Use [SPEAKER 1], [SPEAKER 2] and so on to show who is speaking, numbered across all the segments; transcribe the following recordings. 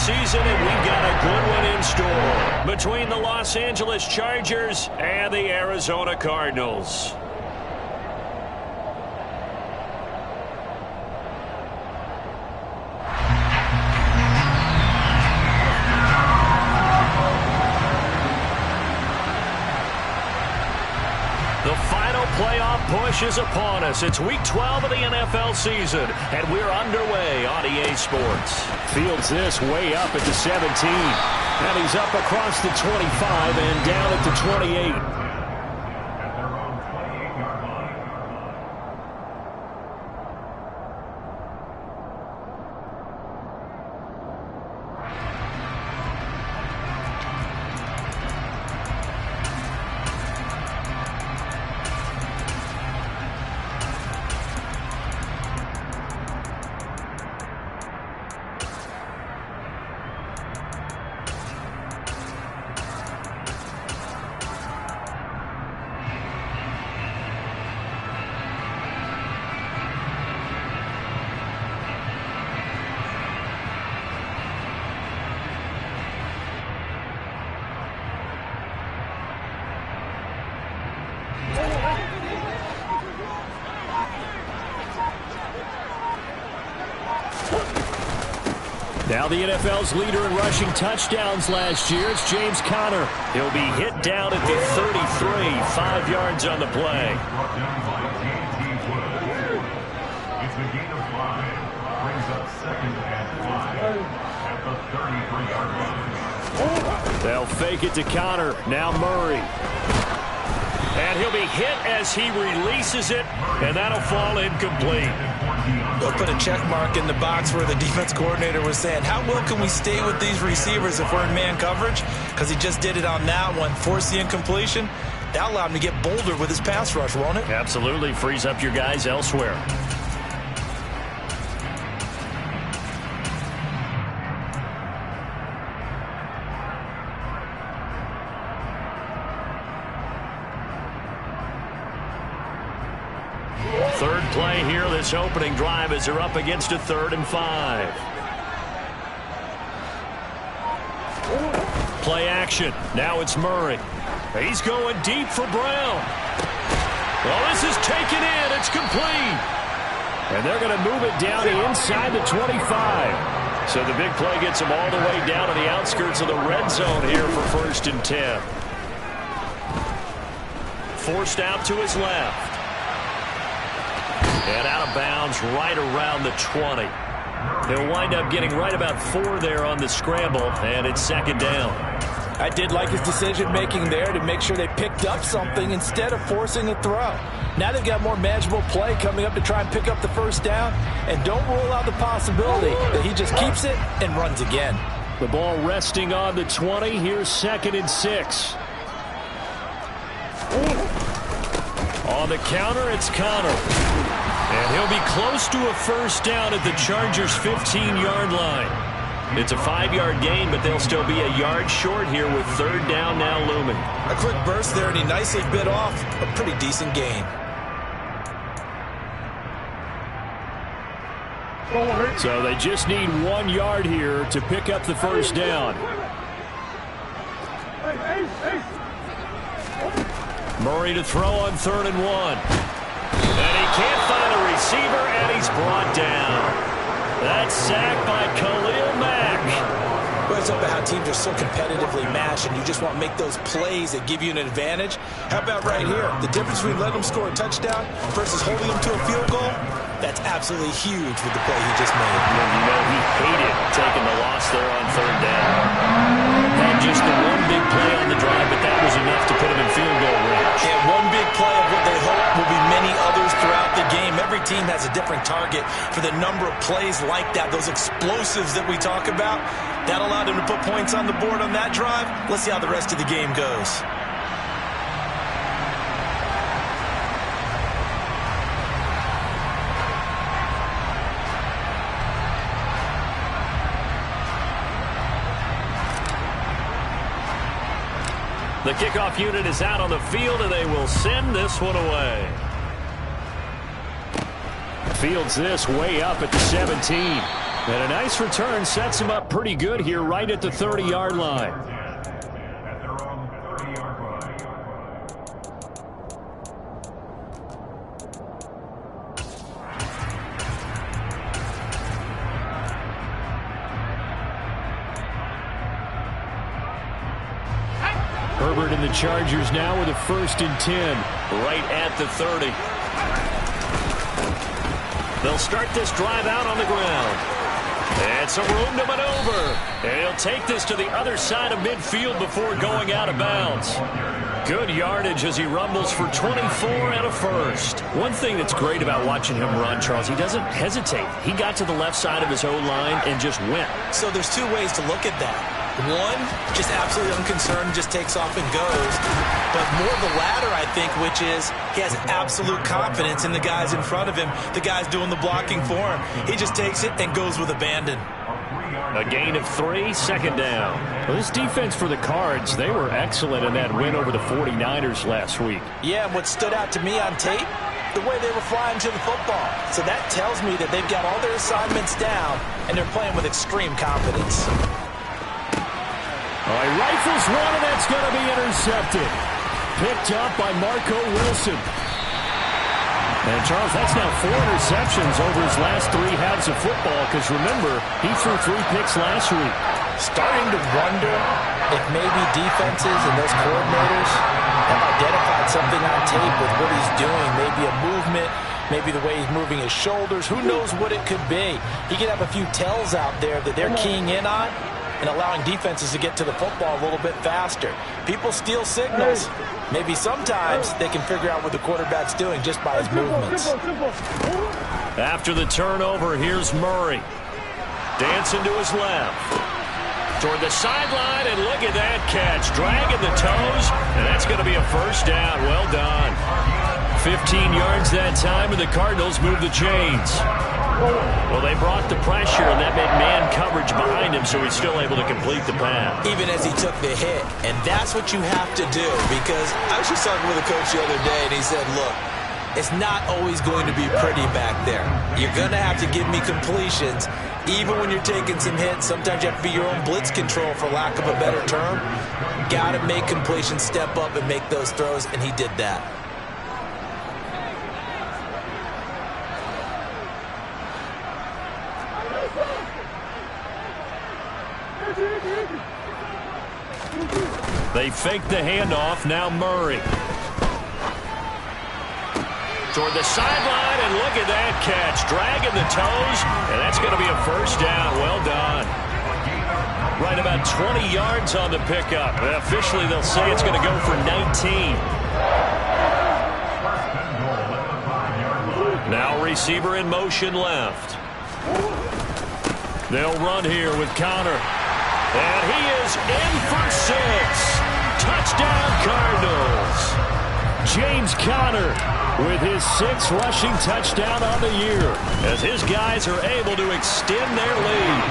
[SPEAKER 1] season, and we've got a good one in store between the Los Angeles Chargers and the Arizona Cardinals. The final playoff push is upon us. It's Week 12 of the NFL season, and we're underway on EA Sports. Fields this way up at the 17, and he's up across the 25 and down at the 28. Now the NFL's leader in rushing touchdowns last year is James Conner. He'll be hit down at the 33, 5 yards on the play.
[SPEAKER 2] It's a gain of 5. Brings up 2nd and 5 at the 33-yard line.
[SPEAKER 1] They'll fake it to Conner. Now Murray. And he'll be hit as he releases it, and that'll fall incomplete.
[SPEAKER 3] They'll put a check mark in the box where the defense coordinator was saying, how well can we stay with these receivers if we're in man coverage? Because he just did it on that one, forced the incompletion. That allowed him to get bolder with his pass rush, won't it?
[SPEAKER 1] Absolutely. Frees up your guys elsewhere. Third play here, this opening drive, as they're up against a 3rd and 5. Play action. Now it's Murray. He's going deep for Brown. Well, this is taken in. It's complete. And they're going to move it down inside the 25. So the big play gets them all the way down to the outskirts of the red zone here for 1st and 10. Forced out to his left. And out of bounds right around the 20. He'll wind up getting right about 4 there on the scramble, and it's 2nd down.
[SPEAKER 3] I did like his decision-making there to make sure they picked up something instead of forcing a throw. Now they've got more manageable play coming up to try and pick up the 1st down, and don't rule out the possibility that he just keeps it and runs again.
[SPEAKER 1] The ball resting on the 20. Here's 2nd and 6. On the counter, it's Conner. And he'll be close to a 1st down at the Chargers' 15-yard line. It's a 5-yard gain, but they'll still be a yard short here with 3rd down now looming.
[SPEAKER 3] A quick burst there, and he nicely bit off a pretty decent gain.
[SPEAKER 1] So they just need 1 yard here to pick up the 1st down. Murray to throw on 3rd and 1. And he can't find a receiver, and he's brought down. That's sacked by Khalil Mack.
[SPEAKER 3] Well, it's about how teams are so competitively matched, and you just want to make those plays that give you an advantage. How about right here? The difference between letting them score a touchdown versus holding them to a field goal, that's absolutely huge with the play he just made.
[SPEAKER 1] Well, you know, he hated taking the loss there on 3rd down. Had just the one big play on the drive, but that was enough to put him in field goal range.
[SPEAKER 3] And one big play of what they hope will be many others throughout the game. Every team has a different target for the number of plays like that, those explosives that we talk about. That allowed him to put points on the board on that drive. Let's see how the rest of the game goes.
[SPEAKER 1] The kickoff unit is out on the field, and they will send this one away. Fields this way up at the 17. And a nice return sets him up pretty good here right at the 30-yard line.
[SPEAKER 2] At their own 30-yard line.
[SPEAKER 1] Herbert and the Chargers now with a 1st and 10. Right at the 30. They'll start this drive out on the ground. And some room to maneuver. And he'll take this to the other side of midfield before going out of bounds. Good yardage as he rumbles for 24 and a 1st. One thing that's great about watching him run, Charles, he doesn't hesitate. He got to the left side of his O-line and just went.
[SPEAKER 3] So there's two ways to look at that. One, just absolutely unconcerned, just takes off and goes. But more the latter, I think, which is he has absolute confidence in the guys in front of him, the guys doing the blocking for him. He just takes it and goes with abandon.
[SPEAKER 1] A gain of 3, 2nd down. Well, this defense for the Cards, they were excellent in that win over the 49ers last week.
[SPEAKER 3] Yeah, and what stood out to me on tape, the way they were flying to the football. So that tells me that they've got all their assignments down, and they're playing with extreme confidence.
[SPEAKER 1] All right, rifles one, and that's going to be intercepted. Picked up by Marco Wilson. And, Charles, that's now 4 interceptions over his last 3 halves of football, because, remember, he threw 3 picks last week.
[SPEAKER 3] Starting to wonder if maybe defenses and those coordinators have identified something on tape with what he's doing, maybe a movement, maybe the way he's moving his shoulders. Who knows what it could be? He could have a few tells out there that they're keying in on and allowing defenses to get to the football a little bit faster. People steal signals. Maybe sometimes they can figure out what the quarterback's doing just by his movements.
[SPEAKER 1] After the turnover, here's Murray. Dancing to his left. Toward the sideline, and look at that catch. Dragging the toes, and that's going to be a 1st down. Well done. 15 yards that time, and the Cardinals move the chains. Well, they brought the pressure, and that meant man coverage behind him, so he's still able to complete the pass.
[SPEAKER 3] Even as he took the hit. And that's what you have to do, because I was just talking with a coach the other day, and he said, look, it's not always going to be pretty back there. You're going to have to give me completions. Even when you're taking some hits, sometimes you have to be your own blitz control, for lack of a better term. Got to make completions, step up, and make those throws, and he did that.
[SPEAKER 1] They fake the handoff. Now Murray. Toward the sideline, and look at that catch. Dragging the toes, and that's going to be a 1st down. Well done. Right about 20 yards on the pickup. Officially, they'll say it's going to go for 19. Now receiver in motion left. They'll run here with Conner. And he is in for 6. Touchdown, Cardinals. James Conner with his 6th rushing touchdown on the year, as his guys are able to extend their lead.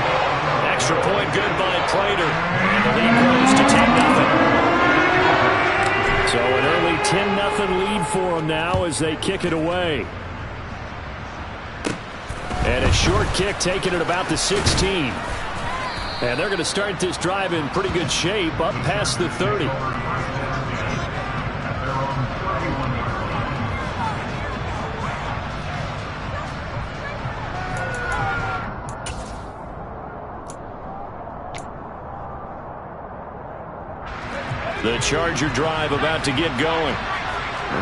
[SPEAKER 1] Extra point good by Prater. And the lead grows to 10-0. So an early 10-0 lead for them now as they kick it away. And a short kick taken at about the 16. And they're going to start this drive in pretty good shape up past the 30. The Charger drive about to get going.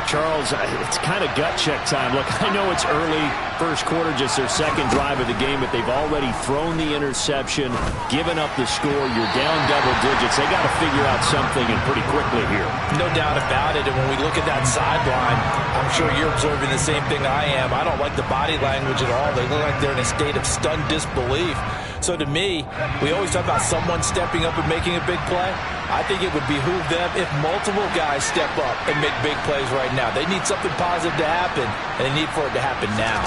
[SPEAKER 1] Charles, it's kind of gut check time. Look, I know it's early, first quarter, just their 2nd drive of the game, but they've already thrown the interception, given up the score. You're down double digits. They got to figure out something, and pretty quickly here.
[SPEAKER 3] No doubt about it. And when we look at that sideline, I'm sure you're observing the same thing I am. I don't like the body language at all. They look like they're in a state of stunned disbelief. So to me, we always talk about someone stepping up and making a big play. I think it would behoove them if multiple guys step up and make big plays right now. They need something positive to happen, and they need for it to happen now.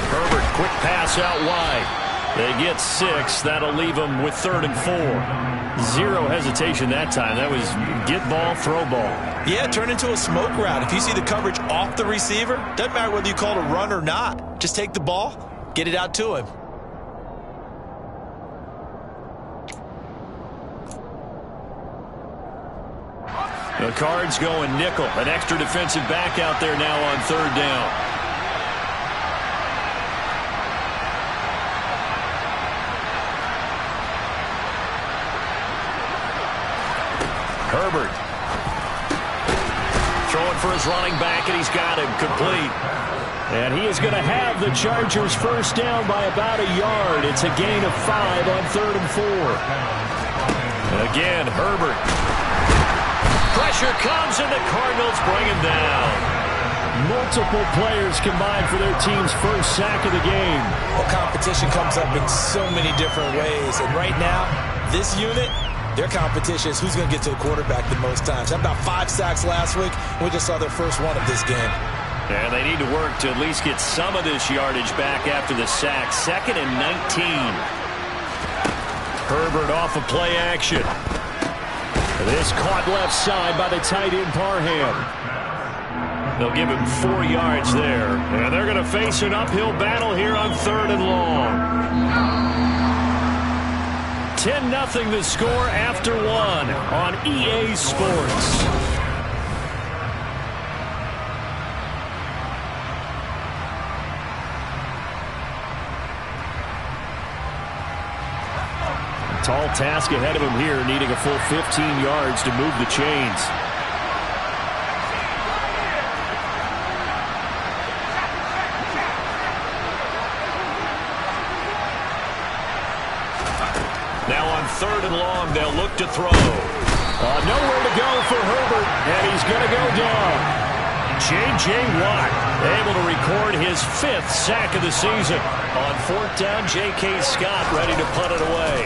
[SPEAKER 1] Herbert, quick pass out wide. They get 6. That'll leave them with 3rd and 4. Zero hesitation that time. That was get ball, throw ball.
[SPEAKER 3] Yeah, turn into a smoke route. If you see the coverage off the receiver, doesn't matter whether you call it a run or not. Just take the ball, Get it out to him.
[SPEAKER 1] The Cards going nickel. An extra defensive back out there now on third down. Herbert. Throwing for his running back, and he's got him complete. And he is going to have the Chargers first down by about a yard. It's a gain of 5 on 3rd and 4. And again, Herbert. Pressure comes, and the Cardinals bring him down. Multiple players combined for their team's first sack of the game.
[SPEAKER 3] Well, competition comes up in so many different ways. And right now, this unit, their competition is who's going to get to the quarterback the most times. Had about 5 sacks last week. We just saw their first one of this game.
[SPEAKER 1] And they need to work to at least get some of this yardage back after the sack. 2nd and 19. Herbert off of play action. This caught left side by the tight end Parham. They'll give him 4 yards there. And they're going to face an uphill battle here on 3rd and long. 10-0 the score after 1 on EA Sports. Tall task ahead of him here, needing a full 15 yards to move the chains. Now on 3rd and long, they'll look to throw. Nowhere to go for Herbert, and he's going to go down. J.J. Watt able to record his 5th sack of the season. On 4th down, J.K. Scott ready to punt it away.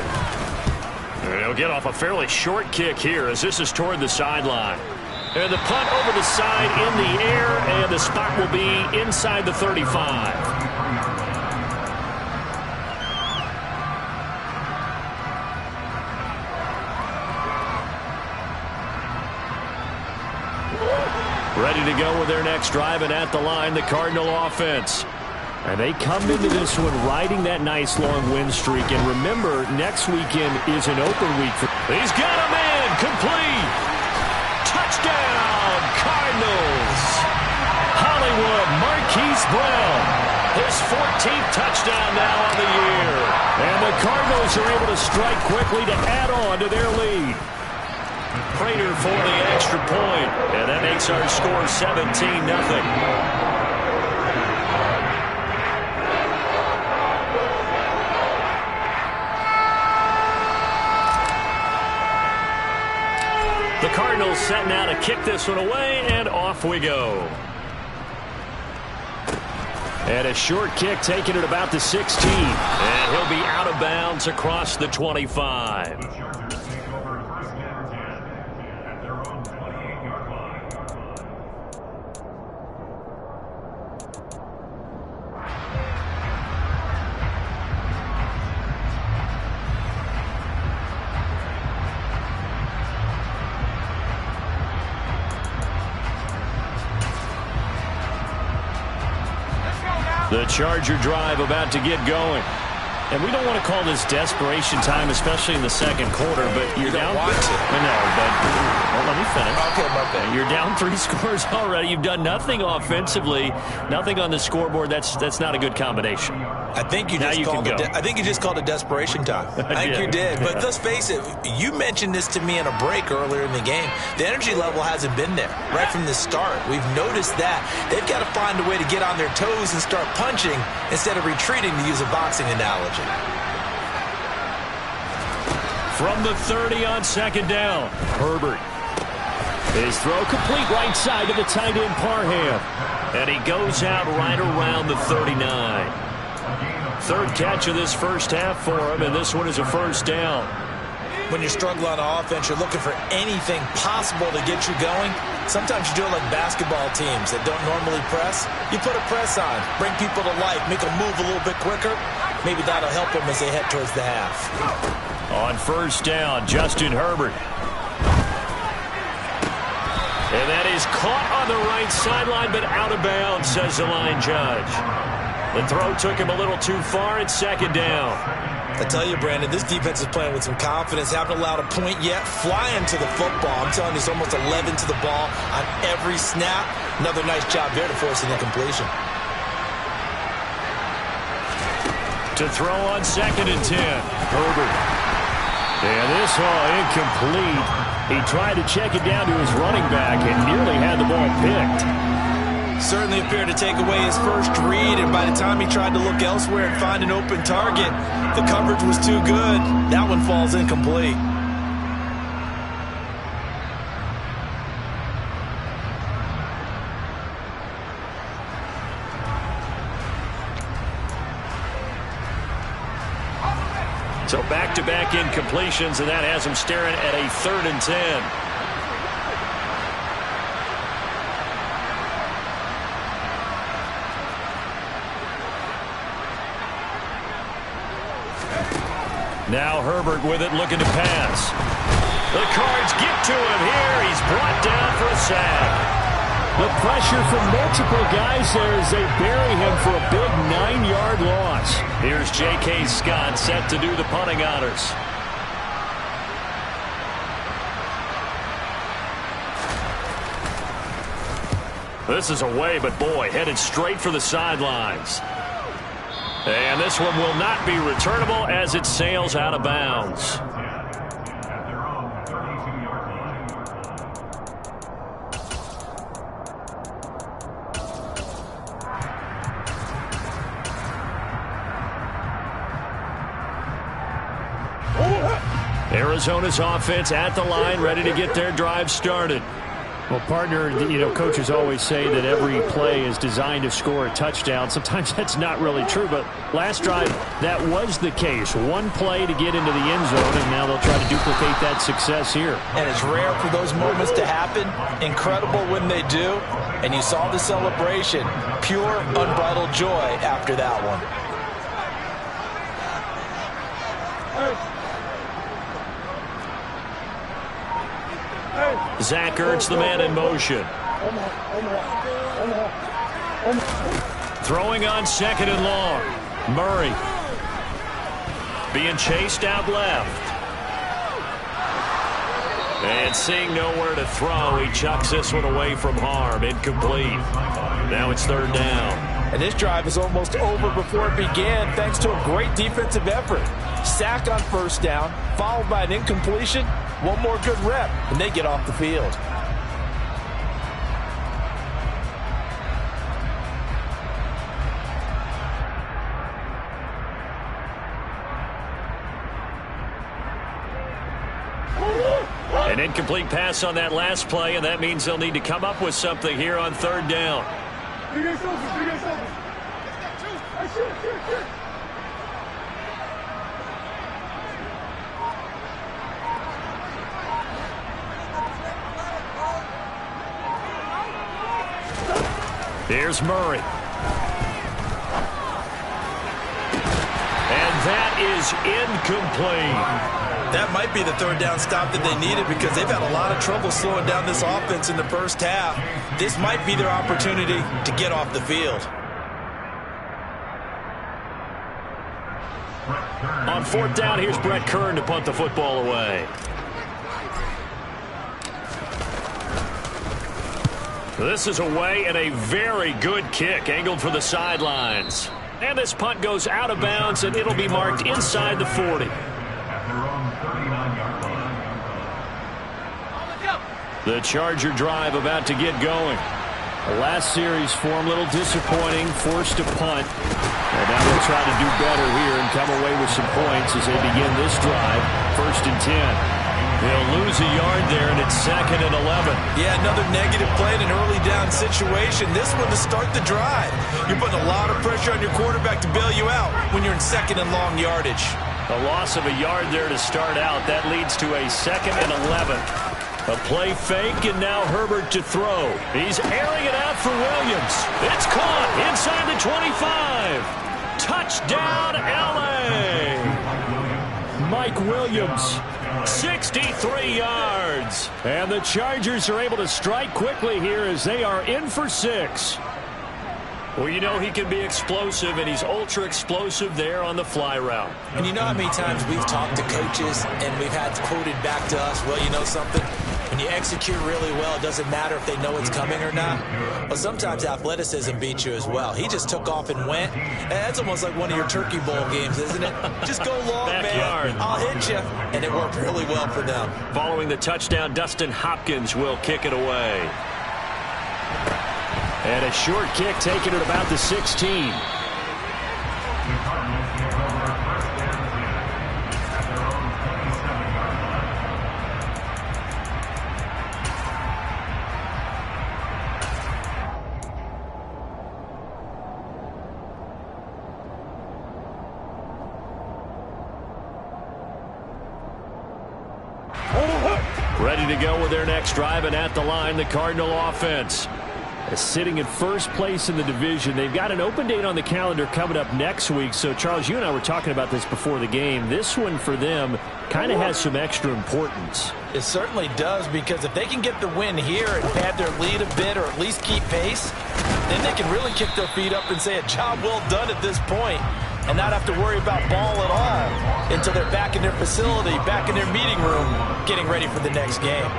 [SPEAKER 1] They'll get off a fairly short kick here as this is toward the sideline. And the punt over the side in the air, and the spot will be inside the 35. Ready to go with their next drive, and at the line, the Cardinal offense. And they come into this one riding that nice long win streak. And remember, next weekend is an open week. He's got a man complete. Touchdown, Cardinals. Hollywood Marquise Brown. His 14th touchdown now on the year. And the Cardinals are able to strike quickly to add on to their lead. Prater for the extra point. And that makes our score 17-0. The Cardinals setting out to kick this one away, and off we go. And a short kick taken at about the 16. And he'll be out of bounds across the 25.
[SPEAKER 2] The Chargers take over 1st and 10 at their own 28-yard line.
[SPEAKER 1] The Charger drive about to get going. And we don't want to call this desperation time, especially in the second quarter, but you're down.
[SPEAKER 3] Want to.
[SPEAKER 1] I know, but well, let me finish.
[SPEAKER 3] Okay, my bad.
[SPEAKER 1] You're down 3 scores already. You've done nothing offensively, nothing on the scoreboard. That's not a good combination.
[SPEAKER 3] I think you just called it. I think you just called it desperation time. I think you did. But let's face it. You mentioned this to me in a break earlier in the game. The energy level hasn't been there right from the start. We've noticed that they've got to find a way to get on their toes and start punching instead of retreating, to use a boxing analogy.
[SPEAKER 1] From the 30 on 2nd down, Herbert. His throw complete right side to the tight end Parham. And he goes out right around the 39. 3rd catch of this first half for him, and this one is a first down.
[SPEAKER 3] When you're struggling on offense, you're looking for anything possible to get you going. Sometimes you do it like basketball teams that don't normally press. You put a press on, bring people to life, make them move a little bit quicker. Maybe that'll help them as they head towards the half.
[SPEAKER 1] On 1st down, Justin Herbert. And that is caught on the right sideline, but out of bounds, says the line judge. The throw took him a little too far. It's second down.
[SPEAKER 3] I tell you, Brandon, this defense is playing with some confidence. Haven't allowed a point yet. Flying to the football. I'm telling you, it's almost 11 to the ball on every snap. Another nice job there to force an incompletion.
[SPEAKER 1] To throw on 2nd and 10. Herbert. And this all incomplete. He tried to check it down to his running back and nearly had the ball picked.
[SPEAKER 3] Certainly appeared to take away his first read, and by the time he tried to look elsewhere and find an open target, the coverage was too good. That one falls incomplete.
[SPEAKER 1] So back-to-back incompletions, and that has him staring at a 3rd and 10. Now Herbert with it, looking to pass. The Cards get to him here. He's brought down for a sack.
[SPEAKER 4] The pressure from multiple guys there as they bury him for a big 9-yard loss.
[SPEAKER 1] Here's J.K. Scott set to do the punting honors. This is away, but boy, headed straight for the sidelines. And this one will not be returnable as it sails out of bounds.
[SPEAKER 2] At their own 32-yard line.
[SPEAKER 1] Arizona's offense at the line, ready to get their drive started.
[SPEAKER 4] Well, partner, coaches always say that every play is designed to score a touchdown. Sometimes that's not really true, but last drive, that was the case. One play to get into the end zone, and now they'll try to duplicate that success here.
[SPEAKER 3] And it's rare for those moments to happen. Incredible when they do. And you saw the celebration. Pure, unbridled joy after that one.
[SPEAKER 1] Zach Ertz, the man in motion. Throwing on 2nd and long. Murray. Being chased out left. And seeing nowhere to throw, he chucks this one away from harm. Incomplete. Now it's 3rd down.
[SPEAKER 3] And this drive is almost over before it began thanks to a great defensive effort. Sack on 1st down, followed by an incompletion. One more good rep, and they get off the field.
[SPEAKER 1] An incomplete pass on that last play, and that means they'll need to come up with something here on 3rd down. Here's Murray. And that is incomplete.
[SPEAKER 3] That might be the 3rd down stop that they needed because they've had a lot of trouble slowing down this offense in the first half. This might be their opportunity to get off the field.
[SPEAKER 1] On 4th down, here's Brett Kern to punt the football away. This is away and a very good kick angled for the sidelines. And this punt goes out of bounds, and it'll be marked inside the 40. The Charger drive about to get going.
[SPEAKER 4] The last series for him, a little disappointing, forced to punt. And now they'll try to do better here and come away with some points as they begin this drive. 1st and 10.
[SPEAKER 1] They'll lose a yard there, and it's 2nd and 11.
[SPEAKER 3] Yeah, another negative play in an early down situation. This one to start the drive. You're putting a lot of pressure on your quarterback to bail you out when you're in 2nd and long yardage.
[SPEAKER 1] A loss of a yard there to start out. That leads to a 2nd and 11. A play fake, and now Herbert to throw. He's airing it out for Williams. It's caught inside the 25. Touchdown, L.A.
[SPEAKER 4] Mike Williams.
[SPEAKER 1] 63 yards.
[SPEAKER 4] And the Chargers are able to strike quickly here as they are in for 6.
[SPEAKER 1] Well, you know he can be explosive, and he's ultra explosive there on the fly route.
[SPEAKER 3] And you know how many times we've talked to coaches and we've had quoted back to us, well, you know something? When you execute really well, it doesn't matter if they know it's coming or not. But sometimes athleticism beats you as well. He just took off and went. And that's almost like one of your Turkey Bowl games, isn't it? Just go long,
[SPEAKER 1] Backyard.
[SPEAKER 3] man. I'll hit you. And it worked really well for them.
[SPEAKER 1] Following the touchdown, Dustin Hopkins will kick it away.
[SPEAKER 4] And a short kick taken at about the 16. Ready to go with their next drive, and at the line, the Cardinal offense. Sitting in first place in the division. They've got an open date on the calendar coming up next week. So, Charles, you and I were talking about this before the game. This one for them kind of has some extra importance.
[SPEAKER 3] It certainly does, because if they can get the win here and pad their lead a bit or at least keep pace, then they can really kick their feet up and say a job well done at this point and not have to worry about ball at all until they're back in their facility, back in their meeting room, getting ready for the next game.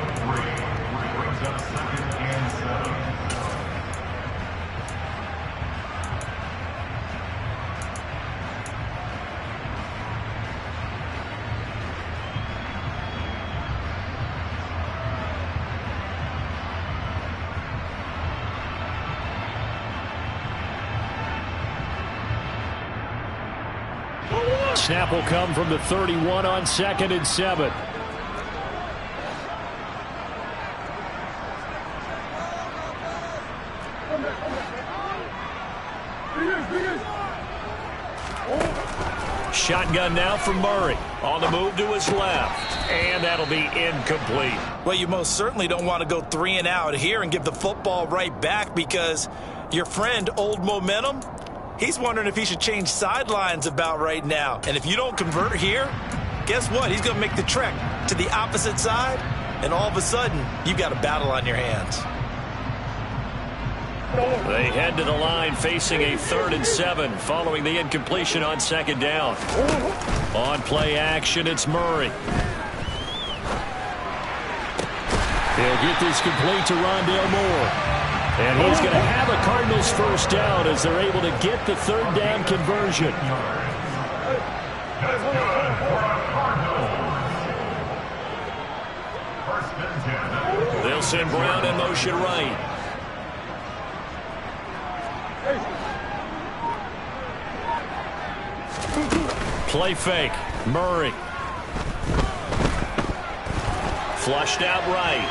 [SPEAKER 4] Snap will come from the 31 on 2nd and 7. Shotgun now from Murray. On the move to his left. And that'll be incomplete.
[SPEAKER 3] Well, you most certainly don't want to go 3 and out here and give the football right back, because your friend, Old Momentum, he's wondering if he should change sidelines about right now. And if you don't convert here, guess what? He's going to make the trek to the opposite side, and all of a sudden, you've got a battle on your hands.
[SPEAKER 4] They head to the line facing a 3rd and 7 following the incompletion on 2nd down. On play action, it's Murray. He'll get this complete to Rondale Moore. And he's going to have a Cardinals first down as they're able to get the 3rd down conversion. They'll send Brown in motion right. Play fake. Murray. Flushed out right.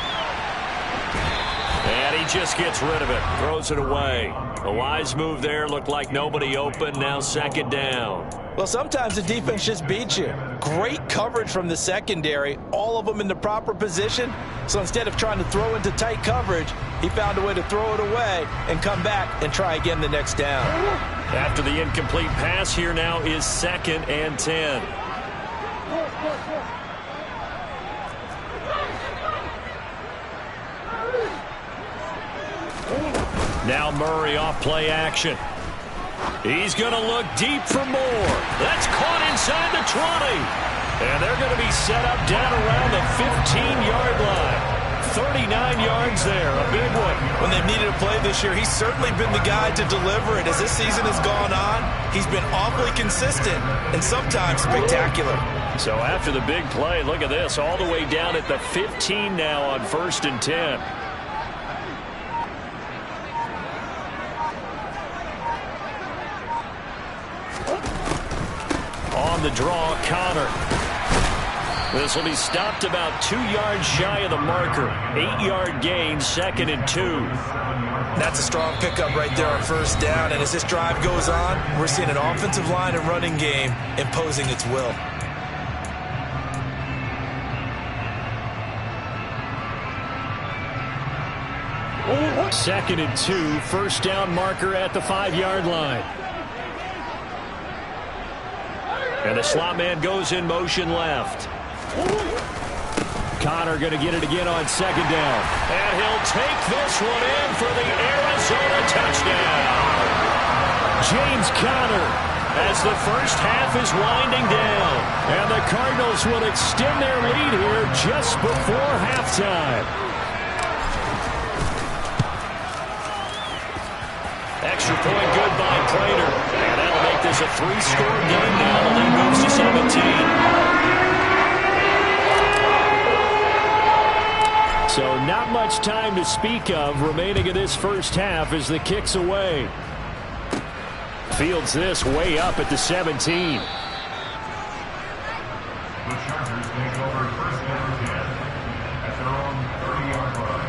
[SPEAKER 4] And he just gets rid of it. Throws it away. A wise move there. Looked like nobody open. Now 2nd down.
[SPEAKER 3] Well, sometimes the defense just beats you. Great coverage from the secondary. All of them in the proper position. So instead of trying to throw into tight coverage, he found a way to throw it away and come back and try again the next down.
[SPEAKER 4] After the incomplete pass, here now is 2nd and 10. Now Murray off play action. He's going to look deep for more. That's caught inside the 20. And they're going to be set up down around the 15-yard line. 39 yards there, a big one.
[SPEAKER 3] When they've needed a play this year, he's certainly been the guy to deliver it. As this season has gone on, he's been awfully consistent and sometimes spectacular.
[SPEAKER 4] So after the big play, look at this, all the way down at the 15 now on 1st and 10. On the draw, Connor. This will be stopped about 2 yards shy of the marker. 8-yard gain, 2nd and 2.
[SPEAKER 3] That's a strong pickup right there on 1st down. And as this drive goes on, we're seeing an offensive line and running game imposing its will.
[SPEAKER 4] Second and 2, 1st down marker at the 5-yard line. And the slot man goes in motion left.
[SPEAKER 1] Conner going to get it again on second down. And he'll take this one in for the Arizona touchdown. James Conner, as the first half is winding down. And the Cardinals will extend their lead here just before halftime. Extra point good by Prater. And that'll make this a 3-score game now. The lead moves to 17. So not much time to speak of remaining in this first half as the kick's away. Fields this way up at the 17.
[SPEAKER 2] The Chargers take over first down 10 at their own 30-yard line.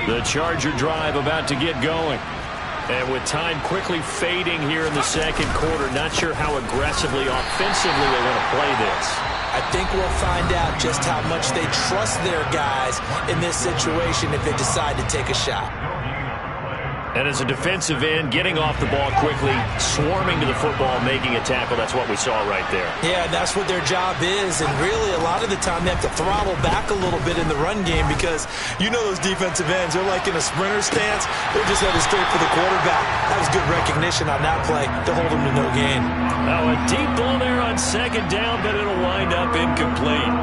[SPEAKER 1] The Charger drive about to get going. And with time quickly fading here in the second quarter, not sure how aggressively, offensively they want to play this.
[SPEAKER 3] I think we'll find out just how much they trust their guys in this situation if they decide to take a shot.
[SPEAKER 1] And as a defensive end, getting off the ball quickly, swarming to the football, making a tackle, that's what we saw right there.
[SPEAKER 3] Yeah, that's what their job is. And really, a lot of the time, they have to throttle back a little bit in the run game because you know those defensive ends, they're like in a sprinter stance. They're just headed straight for the quarterback. That was good recognition on that play to hold them to no gain.
[SPEAKER 1] Now a deep ball there on second down, but it'll wind up incomplete.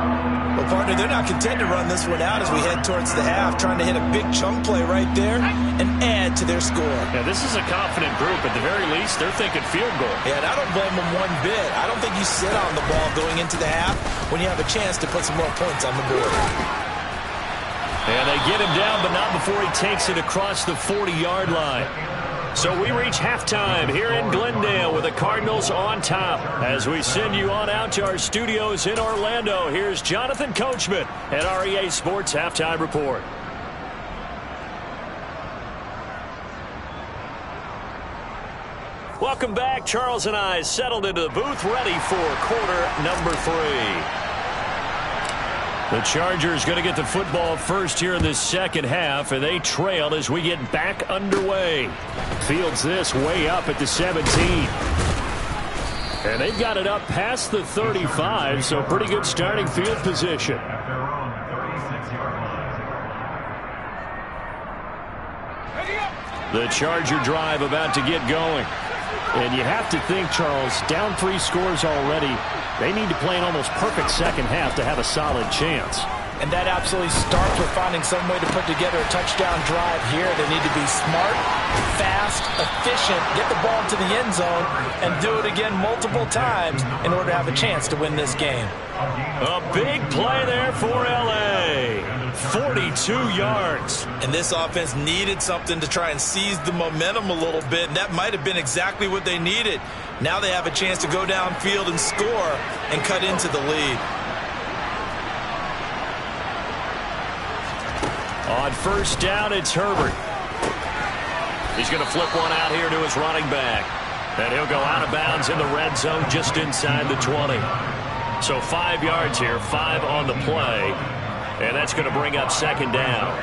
[SPEAKER 3] Well, partner, they're not content to run this one out as we head towards the half, trying to hit a big chunk play right there and add to their score.
[SPEAKER 1] Yeah, this is a confident group. At the very least, they're thinking field goal.
[SPEAKER 3] Yeah, and I don't blame them one bit. I don't think you sit on the ball going into the half when you have a chance to put some more points on the board.
[SPEAKER 1] And they get him down, but not before he takes it across the 40-yard line. So we reach halftime here in Glendale with the Cardinals on top. As we send you on out to our studios in Orlando, here's Jonathan Coachman at REA Sports Halftime Report. Welcome back. Charles and I settled into the booth, ready for quarter number 3. The Chargers going to get the football first here in this second half, and they trail as we get back underway. Fields this way up at the 17. And they've got it up past the 35, so pretty good starting field position.
[SPEAKER 2] At their own 36-yard line.
[SPEAKER 1] The Charger drive about to get going. And you have to think, Charles, down 3 scores already. They need to play an almost perfect second half to have a solid chance.
[SPEAKER 3] And that absolutely starts with finding some way to put together a touchdown drive here. They need to be smart, fast, efficient, get the ball to the end zone, and do it again multiple times in order to have a chance to win this game.
[SPEAKER 1] A big play there for L.A. 42 yards.
[SPEAKER 3] And this offense needed something to try and seize the momentum a little bit, and that might have been exactly what they needed. Now they have a chance to go downfield and score and cut into the lead.
[SPEAKER 1] On first down, it's Herbert. He's going to flip one out here to his running back. And he'll go out of bounds in the red zone just inside the 20. So 5 yards here, 5 on the play. And that's going to bring up second down.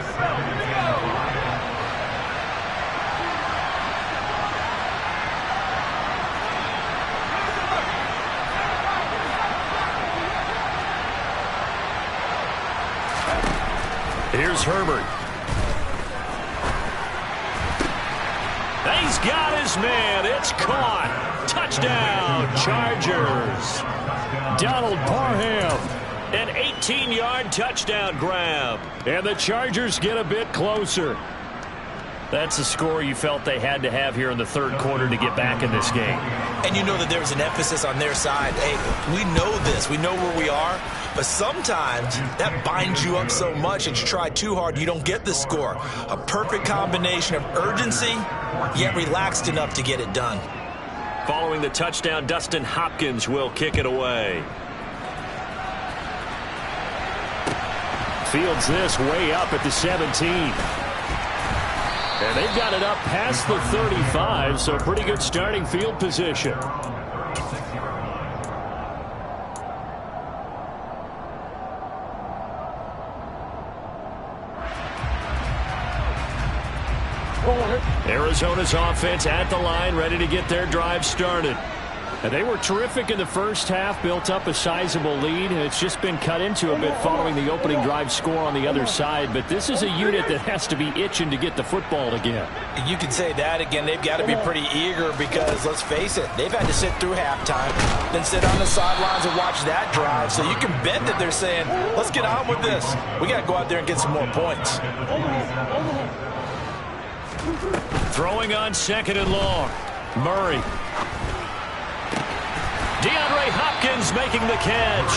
[SPEAKER 1] Here's Herbert. He's got his man. It's caught. Touchdown, Chargers. Donald Parham. An 18-yard touchdown grab. And the Chargers get a bit closer. That's a score you felt they had to have here in the third quarter to get back in this game.
[SPEAKER 3] And you know that there's an emphasis on their side. Hey, we know this. We know where we are. But sometimes that binds you up so much that you try too hard, you don't get the score. A perfect combination of urgency, yet relaxed enough to get it done.
[SPEAKER 1] Following the touchdown, Dustin Hopkins will kick it away. Fields this way up at the 17. And they've got it up past the 35, so pretty good starting field position. Arizona's offense at the line, ready to get their drive started. And they were terrific in the first half, built up a sizable lead. It's just been cut into a bit following the opening drive score on the other side. But this is a unit that has to be itching to get the football again.
[SPEAKER 3] You can say that again. They've got to be pretty eager because, let's face it, they've had to sit through halftime, then sit on the sidelines and watch that drive. So you can bet that they're saying, let's get on with this. We got to go out there and get some more points.
[SPEAKER 1] Throwing on 2nd and long. Murray. DeAndre Hopkins making the catch.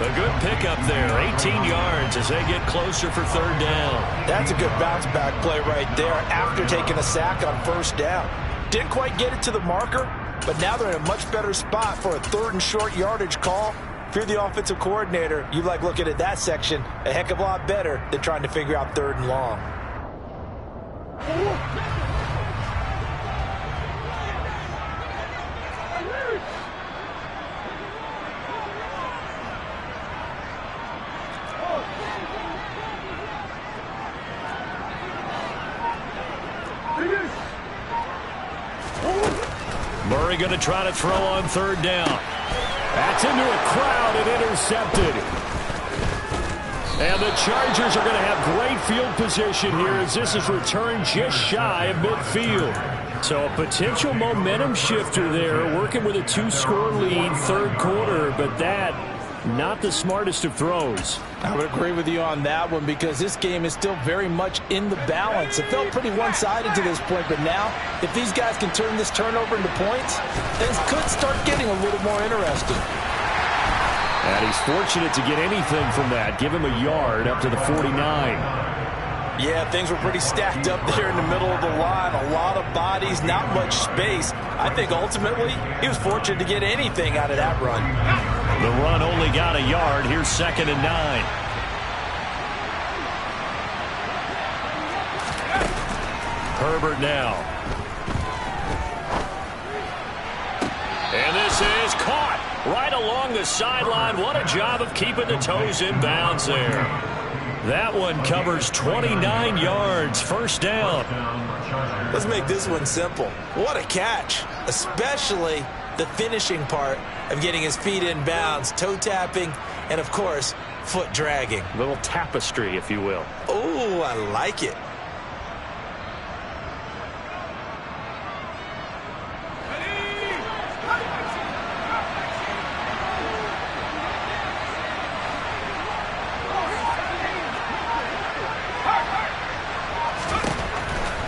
[SPEAKER 1] A good pickup there. 18 yards as they get closer for 3rd down.
[SPEAKER 3] That's a good bounce back play right there after taking a sack on 1st down. Didn't quite get it to the marker, but now they're in a much better spot for a 3rd and short yardage call. If you're the offensive coordinator, you like looking at that section a heck of a lot better than trying to figure out 3rd and long.
[SPEAKER 1] Murray going to try to throw on 3rd down. That's into a crowd and intercepted. And the Chargers are going to have great field position here as this is returned just shy of midfield. So a potential momentum shifter there, working with a 2-score lead, 3rd quarter, but that not the smartest of throws.
[SPEAKER 3] I would agree with you on that one because this game is still very much in the balance. It felt pretty one-sided to this point, but now if these guys can turn this turnover into points, things could start getting a little more interesting.
[SPEAKER 1] And he's fortunate to get anything from that. Give him a yard up to the 49.
[SPEAKER 3] Yeah, things were pretty stacked up there in the middle of the line. A lot of bodies, not much space. I think ultimately he was fortunate to get anything out of that run.
[SPEAKER 1] The run only got a yard. Here's 2nd and 9. Herbert now. And this is caught right along the sideline. What a job of keeping the toes in bounds there. That one covers 29 yards. 1st down.
[SPEAKER 3] Let's make this one simple. What a catch, especially the finishing part of getting his feet in bounds, toe tapping, and of course, foot dragging.
[SPEAKER 1] A little tapestry, if you will.
[SPEAKER 3] Oh, I like it.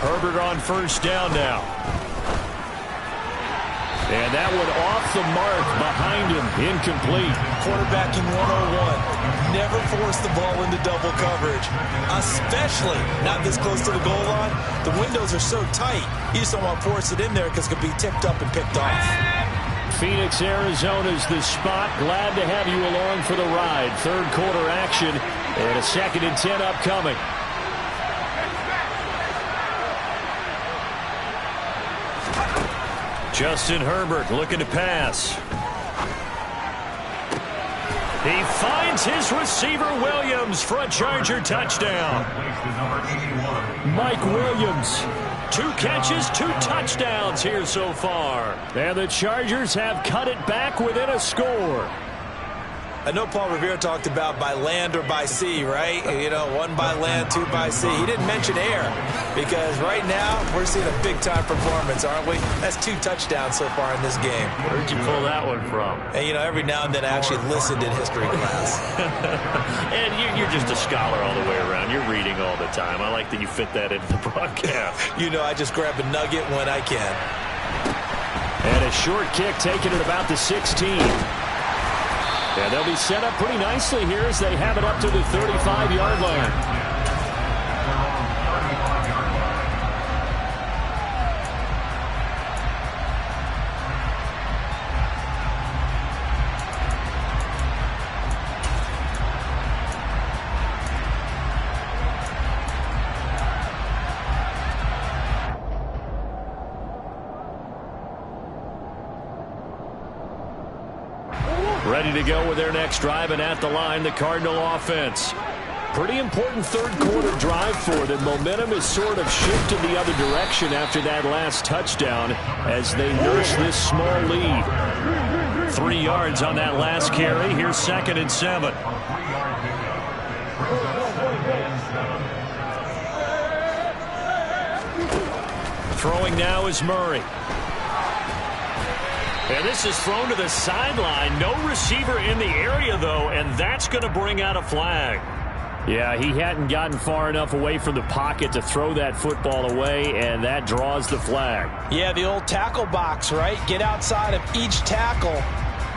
[SPEAKER 1] Herbert on 1st down now. And that one off the mark behind him. Incomplete.
[SPEAKER 3] Quarterbacking 101. Never force the ball into double coverage, especially not this close to the goal line. The windows are so tight, you just don't want to force it in there because it could be tipped up and picked off.
[SPEAKER 1] Phoenix, Arizona's the spot. Glad to have you along for the ride. 3rd quarter action and a 2nd and 10 upcoming. Justin Herbert looking to pass. He finds his receiver Williams for a Charger touchdown. Mike Williams, 2 catches, 2 touchdowns here so far. And the Chargers have cut it back within a score.
[SPEAKER 3] I know Paul Revere talked about by land or by sea, right? You know, 1 by land, 2 by sea. He didn't mention air because right now we're seeing a big-time performance, aren't we? That's 2 touchdowns so far in this game.
[SPEAKER 1] Where'd you pull that one from?
[SPEAKER 3] And, you know, every now and then I actually listened in history class.
[SPEAKER 1] And you're just a scholar all the way around. You're reading all the time. I like that you fit that into the broadcast.
[SPEAKER 3] You know, I just grab a nugget when I can.
[SPEAKER 1] And a short kick taken at about the 16. And they'll be set up pretty nicely here as they have it up to the 35-yard line. Ready to go with their next drive, and at the line, the Cardinal offense. Pretty important third-quarter drive for them. Momentum has sort of shifted the other direction after that last touchdown as they nurse this small lead. 3 yards on that last carry. Here's 2nd and 7. Throwing now is Murray. And this is thrown to the sideline. No receiver in the area, though, and that's going to bring out a flag.
[SPEAKER 4] Yeah, he hadn't gotten far enough away from the pocket to throw that football away, and that draws the flag.
[SPEAKER 3] Yeah, the old tackle box, right? Get outside of each tackle,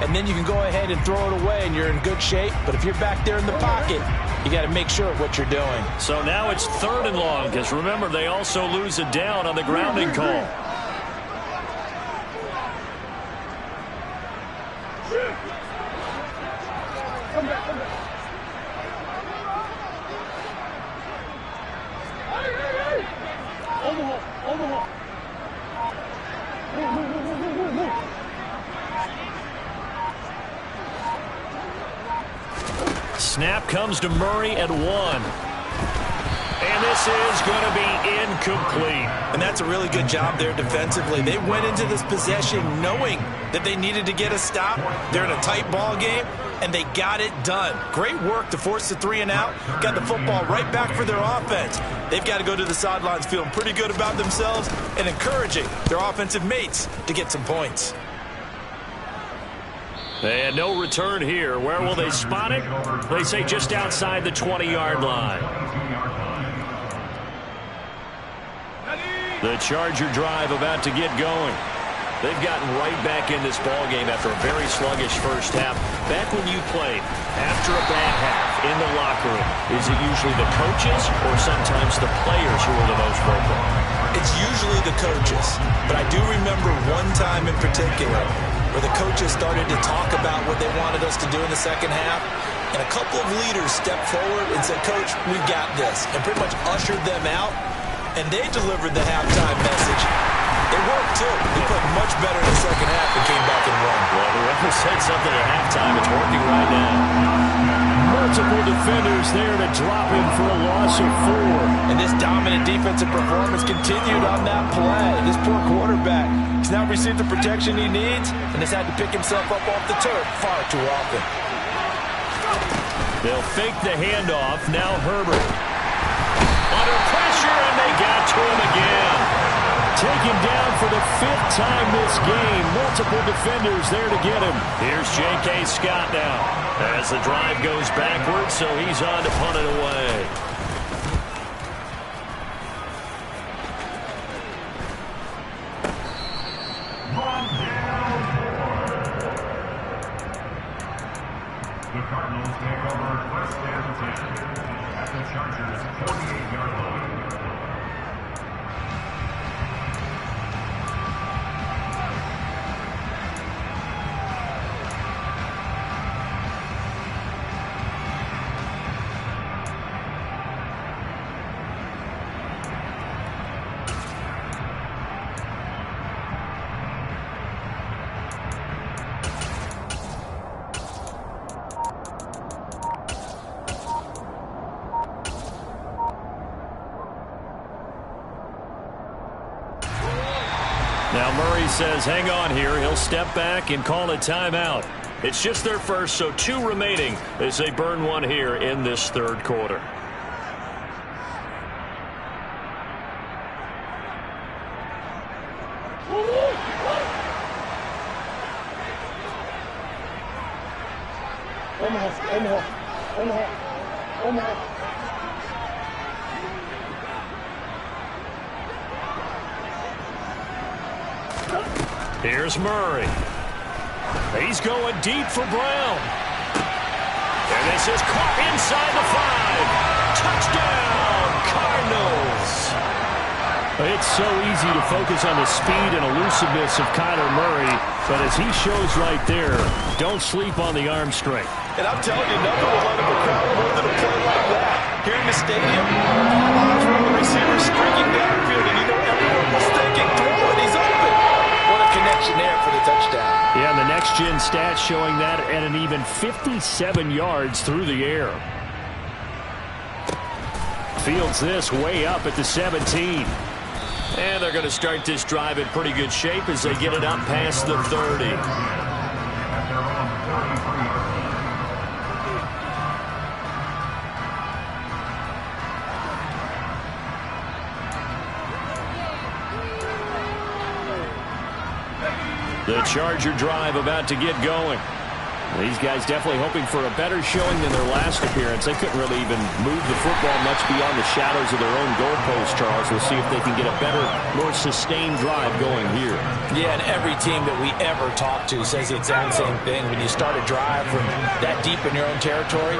[SPEAKER 3] and then you can go ahead and throw it away, and you're in good shape. But if you're back there in the pocket, you got to make sure of what you're doing.
[SPEAKER 1] So now it's 3rd and long, because remember, they also lose a down on the grounding call. Snap comes to Murray at 1. And this is going to be incomplete.
[SPEAKER 3] And that's a really good job there defensively. They went into this possession knowing that they needed to get a stop. They're in a tight ball game, and they got it done. Great work to force the 3 and out. Got the football right back for their offense. They've got to go to the sidelines feeling pretty good about themselves and encouraging their offensive mates to get some points.
[SPEAKER 1] And no return here. Where will they spot it? They say just outside the 20-yard line. The Charger drive about to get going. They've gotten right back in this ballgame after a very sluggish first half. Back when you played, after a bad half in the locker room, is it usually the coaches or sometimes the players who are the most vocal?
[SPEAKER 3] It's usually the coaches. But I do remember one time in particular where the coaches started to talk about what they wanted us to do in the second half, and a couple of leaders stepped forward and said, "Coach, we've got this," and pretty much ushered them out, and they delivered the halftime message. It worked, too. They played much better in the second half and came back and won.
[SPEAKER 1] Well, whoever said something at halftime, it's working right now.
[SPEAKER 4] Multiple defenders there to drop him for a loss of 4.
[SPEAKER 3] And this dominant defensive performance continued on that play. This poor quarterback has now received the protection he needs and has had to pick himself up off the turf far too often.
[SPEAKER 1] They'll fake the handoff. Now Herbert. Under pressure, and they got to him again.
[SPEAKER 4] Taken down for the 5th time this game. Multiple defenders there to get him.
[SPEAKER 1] Here's J.K. Scott now as the drive goes backwards, so he's on to punt it away.
[SPEAKER 2] The Cardinals take over 1st and 10 at the Chargers' 48-yard line.
[SPEAKER 1] Now Murray says hang on here. He'll step back and call a timeout. It's just their first, so 2 remaining as they burn 1 here in this 3rd quarter. Here's Murray. He's going deep for Brown. And this is caught inside the 5. Touchdown, Cardinals.
[SPEAKER 4] It's so easy to focus on the speed and elusiveness of Kyler Murray, but as he shows right there, don't sleep on the arm strength.
[SPEAKER 3] And I'm telling you, nothing will let up a crowd more than a play like that. Here in the stadium, all eyes were on the receiver streaking downfield, and you know everyone was thinking, throw it, he's open. What a connection there for the touchdown.
[SPEAKER 4] Yeah, and the next-gen stats showing that at an even 57 yards through the air.
[SPEAKER 1] fields this way up at the 17. And they're going to start this drive in pretty good shape as they get it up past the 30. The Charger drive about to get going. These guys definitely hoping for a better showing than their last appearance. They couldn't really even move the football much beyond the shadows of their own goalpost, Charles. We'll see if they can get a better, more sustained drive going here.
[SPEAKER 3] Yeah, and every team that we ever talk to says the exact same thing. When you start a drive from that deep in your own territory,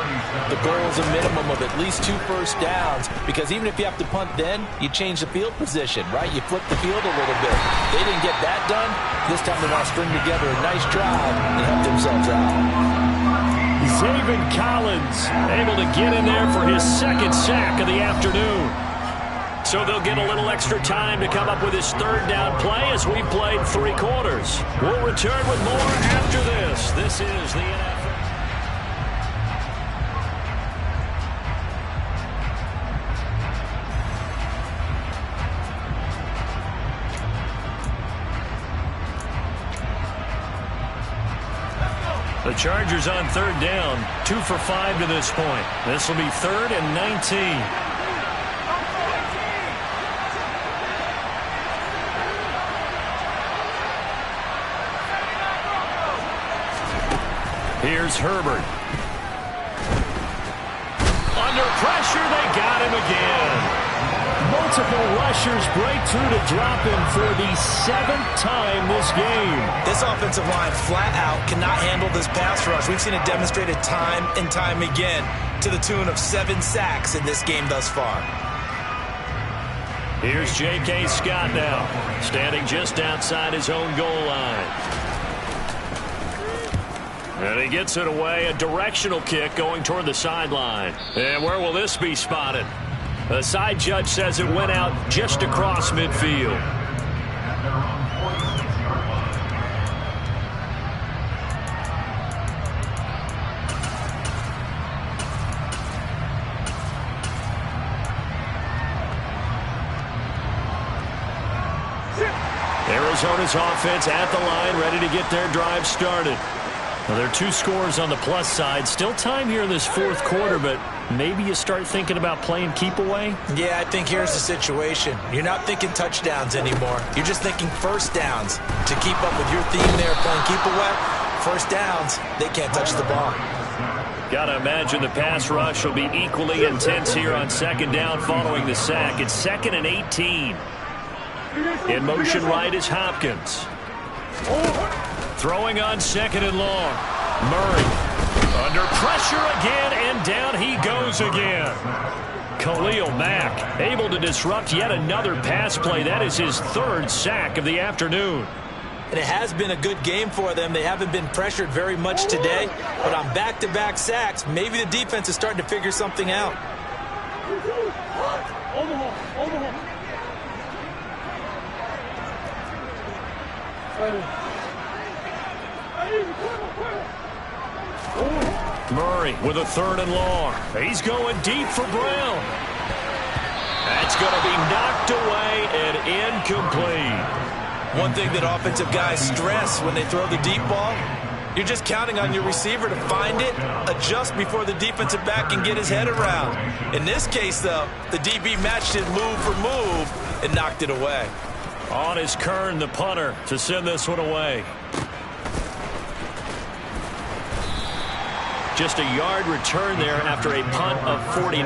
[SPEAKER 3] the goal is a minimum of at least 2 first downs, because even if you have to punt then, you change the field position, right? You flip the field a little bit. They didn't get that done. This time they want to string together a nice drive and help themselves out.
[SPEAKER 1] Zaven Collins able to get in there for his second sack of the afternoon. So they'll get a little extra time to come up with his third down play as we played 3 quarters. We'll return with more after this. This is the NFL. The Chargers on third down, 2 for 5 to this point. This will be 3rd and 19. Here's Herbert. Under pressure, they got him again. Multiple rushers break through to drop him for the 7th time this game.
[SPEAKER 3] This offensive line flat out cannot handle this pass rush. We've seen it demonstrated time and time again to the tune of 7 sacks in this game thus far.
[SPEAKER 1] Here's J.K. Scott now, standing just outside his own goal line. And he gets it away, a directional kick going toward the sideline. And where will this be spotted? The side judge says it went out just across midfield. Arizona's offense at the line, ready to get their drive started. Well, there are 2 scores on the plus side. Still time here in this 4th quarter, but maybe you start thinking about playing keep away?
[SPEAKER 3] Yeah, I think here's the situation. You're not thinking touchdowns anymore. You're just thinking first downs. To keep up with your theme there, playing keep away, first downs, they can't touch the ball.
[SPEAKER 1] Gotta imagine the pass rush will be equally intense here on 2nd down following the sack. It's 2nd and 18. In motion right is Hopkins. Throwing on 2nd and long. Murray under pressure again, and down he goes again. Khalil Mack able to disrupt yet another pass play. That is his 3rd sack of the afternoon.
[SPEAKER 3] And it has been a good game for them. They haven't been pressured very much today, but on back-to-back sacks, maybe the defense is starting to figure something out.
[SPEAKER 1] Murray with a 3rd and long. He's going deep for Brown. That's going to be knocked away and incomplete.
[SPEAKER 3] One thing that offensive guys stress when they throw the deep ball, you're just counting on your receiver to find it, adjust before the defensive back can get his head around. In this case, though, the DB matched it move for move and knocked it away.
[SPEAKER 1] On is Kern, the punter, to send this one away. Just a yard return there after a punt of 49.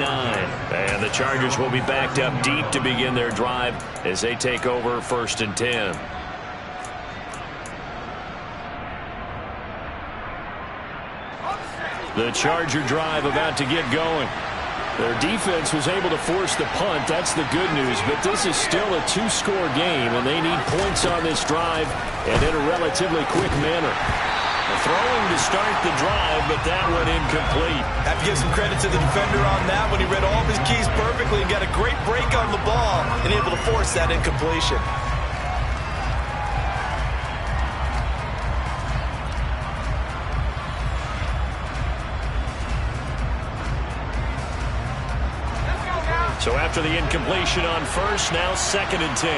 [SPEAKER 1] And the Chargers will be backed up deep to begin their drive as they take over 1st and 10. The Charger drive about to get going. Their defense was able to force the punt. That's the good news. But this is still a 2-score game, and they need points on this drive and in a relatively quick manner. Throwing to start the drive, but that went incomplete.
[SPEAKER 3] Have to give some credit to the defender on that when he read all of his keys perfectly and got a great break on the ball and able to force that incompletion.
[SPEAKER 1] So after the incompletion on first, now 2nd and 10.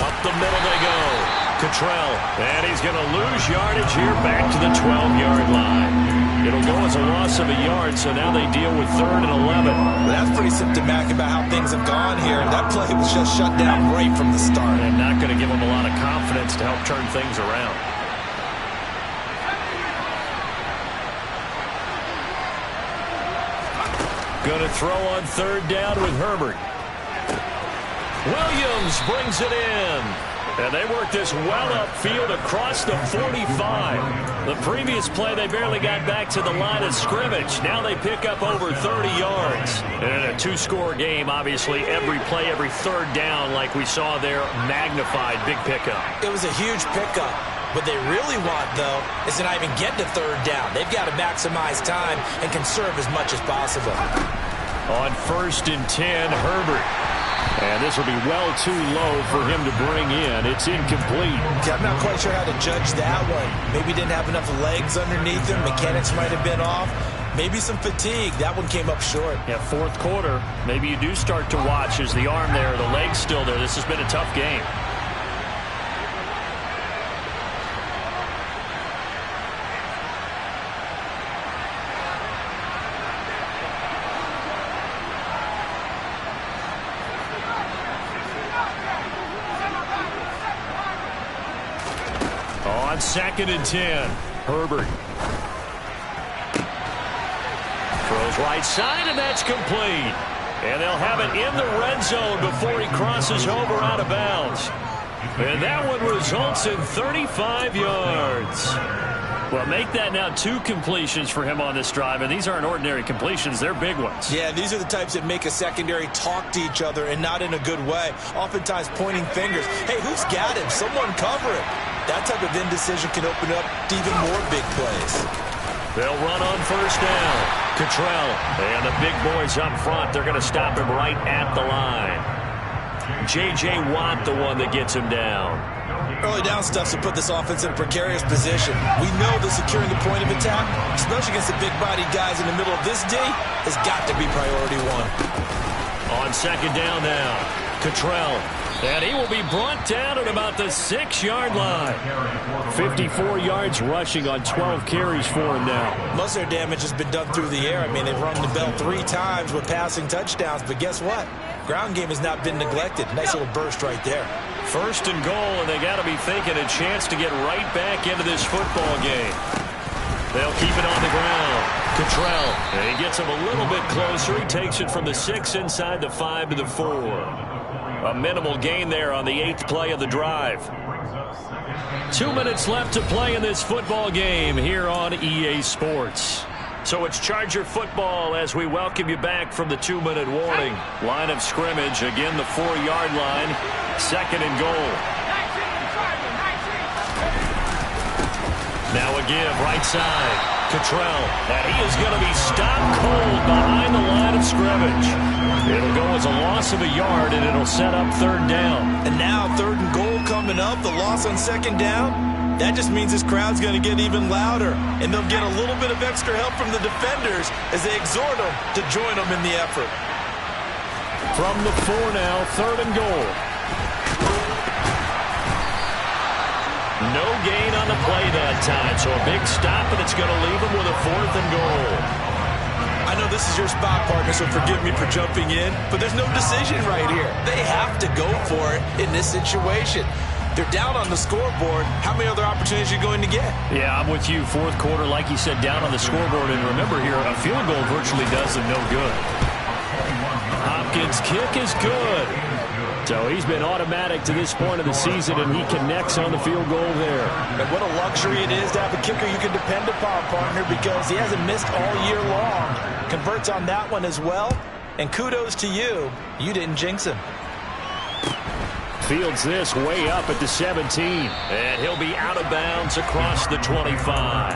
[SPEAKER 1] Up the middle they go. Cottrell, and he's going to lose yardage here back to the 12-yard line. It'll go as a loss of a yard, so now they deal with 3rd and 11.
[SPEAKER 3] That's pretty symptomatic about how things have gone here. That play was just shut down right from the start.
[SPEAKER 1] And not going to give them a lot of confidence to help turn things around. Going to throw on 3rd down with Herbert. Williams brings it in. And they work this well upfield across the 45. The previous play, they barely got back to the line of scrimmage. Now they pick up over 30 yards. And in a 2-score game, obviously, every play, every 3rd down, like we saw there, magnified. Big pickup.
[SPEAKER 3] It was a huge pickup. What they really want, though, is to not even get to 3rd down. They've got to maximize time and conserve as much as possible.
[SPEAKER 1] On 1st and 10, Herbert. And this will be well too low for him to bring in. It's incomplete.
[SPEAKER 3] Okay, I'm not quite sure how to judge that one. Maybe didn't have enough legs underneath him. Mechanics might have been off. Maybe some fatigue. That one came up short.
[SPEAKER 1] Yeah, 4th quarter. Maybe you do start to watch as the arm there, the leg's still there. This has been a tough game. On 2nd and 10, Herbert. Throws right side, and that's complete. And they'll have it in the red zone before he crosses over out of bounds. And that one results in 35 yards. Well, make that now 2 completions for him on this drive, and these aren't ordinary completions. They're big ones.
[SPEAKER 3] Yeah, these are the types that make a secondary talk to each other, and not in a good way. Oftentimes pointing fingers. Hey, who's got him? Someone cover him. That type of indecision can open up to even more big plays.
[SPEAKER 1] They'll run on 1st down. Cottrell and the big boys up front. They're going to stop him right at the line. J.J. Watt, the one that gets him down.
[SPEAKER 3] Early down stuff to put this offense in a precarious position. We know that securing the point of attack, especially against the big-bodied guys in the middle of this D, has got to be priority 1.
[SPEAKER 1] On 2nd down now, Cottrell. And he will be brought down at about the 6-yard line. 54 yards rushing on 12 carries for him now.
[SPEAKER 3] Most of their damage has been done through the air. I mean, they've rung the bell 3 times with passing touchdowns. But guess what? Ground game has not been neglected. Nice little burst right there.
[SPEAKER 1] 1st and goal, and they got to be thinking a chance to get right back into this football game. They'll keep it on the ground. Cottrell, and he gets him a little bit closer. He takes it from the 6 inside the 5 to the 4. A minimal gain there on the 8th play of the drive. 2 minutes left to play in this football game here on EA Sports. So it's Charger football as we welcome you back from the 2-minute warning. Line of scrimmage, again the 4-yard line. 2nd and goal. Now a give, right side. Cottrell, and he is going to be stopped cold behind the line of scrimmage. It'll go as a loss of a yard, and it'll set up 3rd down.
[SPEAKER 3] And now 3rd and goal coming up, the loss on 2nd down. That just means this crowd's going to get even louder, and they'll get a little bit of extra help from the defenders as they exhort them to join them in the effort.
[SPEAKER 1] From the 4 now, 3rd and goal. No gain on the play that time, so a big stop, and it's going to leave them with a 4th and goal.
[SPEAKER 3] I know this is your spot, partner, so forgive me for jumping in, but there's no decision right here. They have to go for it in this situation. They're down on the scoreboard. How many other opportunities are you going to get?
[SPEAKER 1] Yeah, I'm with you. 4th quarter, like you said, down on the scoreboard. And remember here, a field goal virtually does them no good. Hopkins' kick is good. So he's been automatic to this point of the season, and he connects on the field goal there.
[SPEAKER 3] And what a luxury it is to have a kicker you can depend upon, partner, because he hasn't missed all year long. Converts on that one as well. And kudos to you. You didn't jinx him.
[SPEAKER 1] Fields this way up at the 17. And he'll be out of bounds across the 25.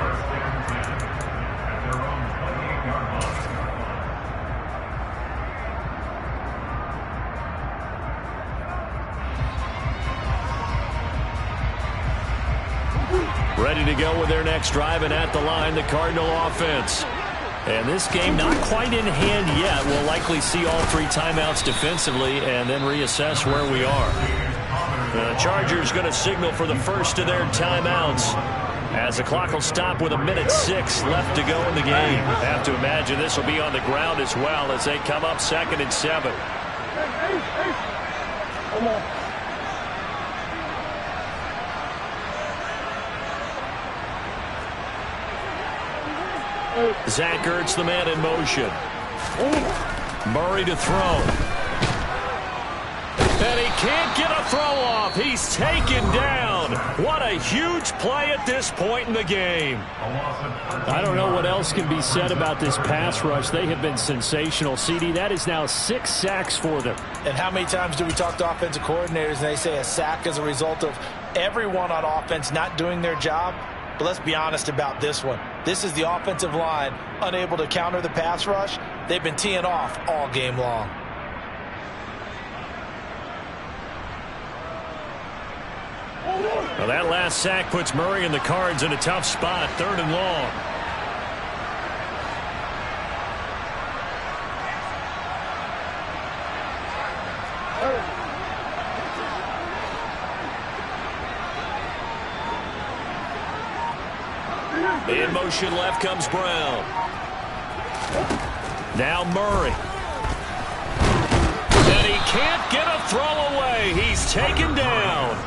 [SPEAKER 1] Ready to go with their next drive, and at the line, the Cardinal offense.
[SPEAKER 4] And this game not quite in hand yet. We'll likely see all 3 timeouts defensively and then reassess where we are. The Chargers going to signal for the first of their timeouts as the clock will stop with 1:06 left to go in the game. I have to imagine this will be on the ground as well as they come up 2nd and 7.
[SPEAKER 5] Come on.
[SPEAKER 1] Zach Ertz, the man in motion. Murray to throw. And he can't get a throw off. He's taken down. What a huge play at this point in the game.
[SPEAKER 4] I don't know what else can be said about this pass rush. They have been sensational. CD, that is now 6 sacks for them.
[SPEAKER 3] And how many times do we talk to offensive coordinators and they say a sack is a result of everyone on offense not doing their job? But let's be honest about this one. This is the offensive line unable to counter the pass rush. They've been teeing off all game long.
[SPEAKER 1] Well, that last sack puts Murray and the Cards in a tough spot, 3rd and long. In motion left comes Brown. Now Murray. And he can't get a throw away. He's taken down.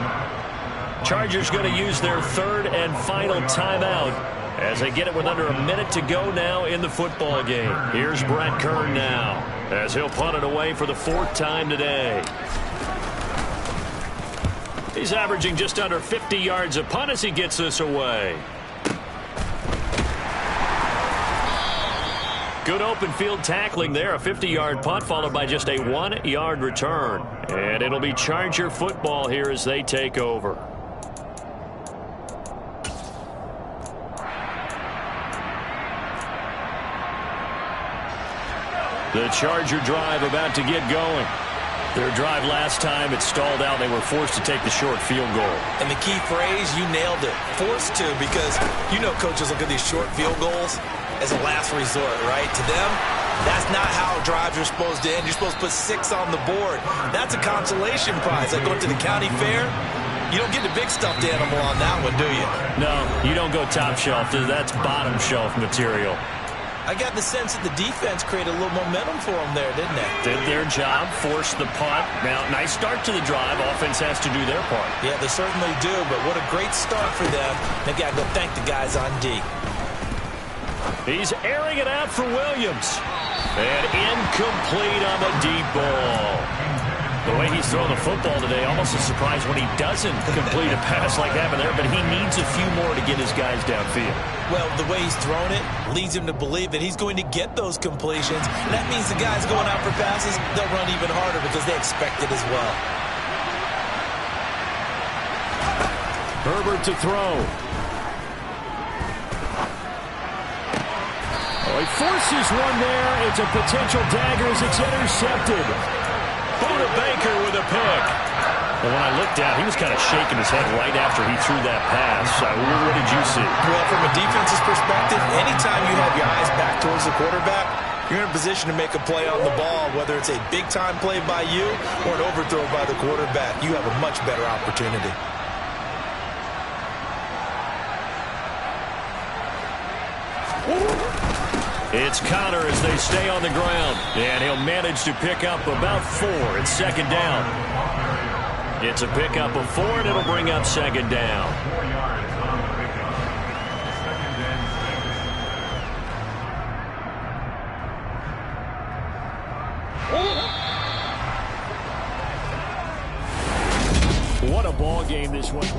[SPEAKER 1] Chargers going to use their 3rd and final timeout as they get it with under a minute to go now in the football game. Here's Brett Kern now as he'll punt it away for the 4th time today. He's averaging just under 50 yards a punt as he gets this away. Good open field tackling there. A 50-yard punt followed by just a 1-yard return. And it'll be Charger football here as they take over. The Charger drive about to get going. Their drive last time, it stalled out. They were forced to take the short field goal.
[SPEAKER 3] And the key phrase, you nailed it. Forced to, because you know coaches look at these short field goals as a last resort, right? To them, that's not how drives are supposed to end. You're supposed to put 6 on the board. That's a consolation prize. Like going to the county fair, you don't get the big stuffed animal on that one, do you?
[SPEAKER 1] No, you don't go top shelf. That's bottom shelf material.
[SPEAKER 3] I got the sense that the defense created a little momentum for them there, didn't they?
[SPEAKER 1] Did their job, forced the punt. Now, nice start to the drive. Offense has to do their part.
[SPEAKER 3] Yeah, they certainly do, but what a great start for them. They got to go thank the guys on D.
[SPEAKER 1] He's airing it out for Williams. And incomplete on the deep ball. The way he's throwing the football today, almost a surprise when he doesn't complete a pass like that there, but he needs a few more to get his guys downfield.
[SPEAKER 3] Well, the way he's thrown it leads him to believe that he's going to get those completions. And that means the guys going out for passes, they'll run even harder because they expect it as well.
[SPEAKER 4] Herbert to throw. Oh, he forces one there. It's a potential dagger as it's intercepted.
[SPEAKER 1] Buda Baker with a pick. Well, when I looked out, he was kind of shaking his head right after he threw that pass. What did you see?
[SPEAKER 3] Well, from a defense's perspective, anytime you have your eyes back towards the quarterback, you're in a position to make a play on the ball, whether it's a big-time play by you or an overthrow by the quarterback. You have a much better opportunity.
[SPEAKER 1] It's Connor as they stay on the ground. And he'll manage to pick up about 4. It's 2nd down. It's a pickup of 4, and it'll bring up 2nd down.
[SPEAKER 2] 4 yards on the pickup. 2nd and 6.
[SPEAKER 4] What a ball game this was.